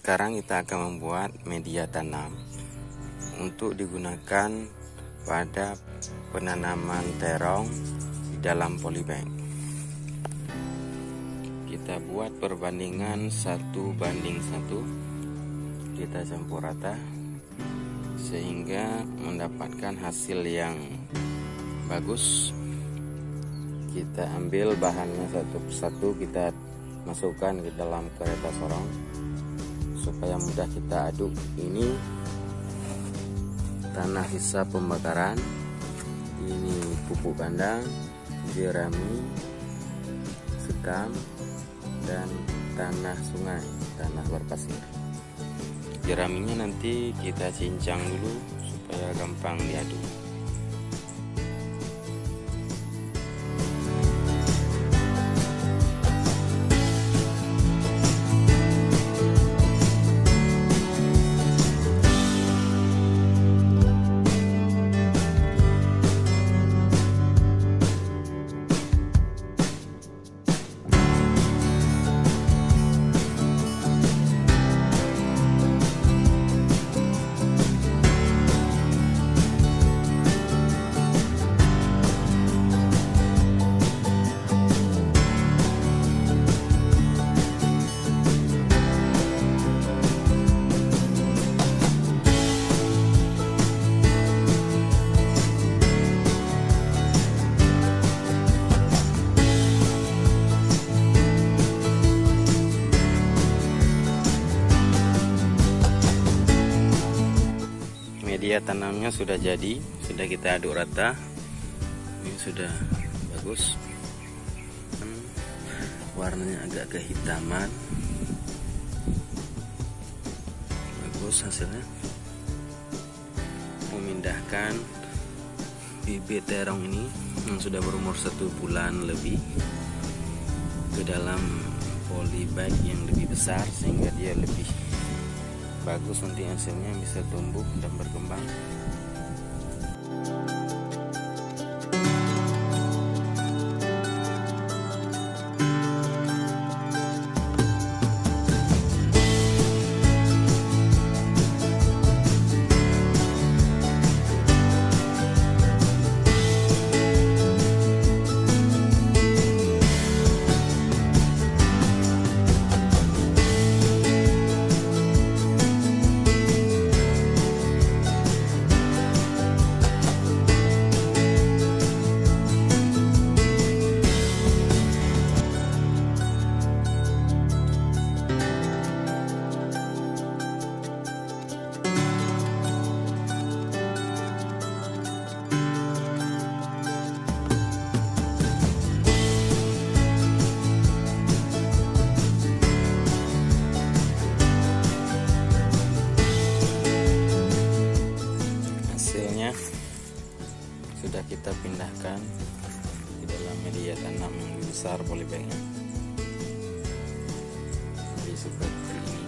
sekarang kita akan membuat media tanam untuk digunakan pada penanaman terong di dalam polybag. Kita buat perbandingan 1:1, kita campur rata sehingga mendapatkan hasil yang bagus. Kita ambil bahannya satu persatu, kita masukkan ke dalam kereta sorong supaya mudah kita aduk. Ini tanah sisa pembakaran, ini pupuk kandang, jerami, sekam, dan tanah sungai, tanah berpasir. Jeraminya nanti kita cincang dulu supaya gampang diaduk. Media tanamnya sudah jadi, sudah kita aduk rata. Ini sudah bagus, warnanya agak kehitaman, bagus hasilnya. Memindahkan bibit terong ini yang sudah berumur 1 bulan lebih ke dalam polybag yang lebih besar sehingga dia lebih bagus, nanti hasilnya bisa tumbuh dan berkembang. Sudah kita pindahkan ke dalam media tanam yang besar polybagnya. Jadi seperti ini.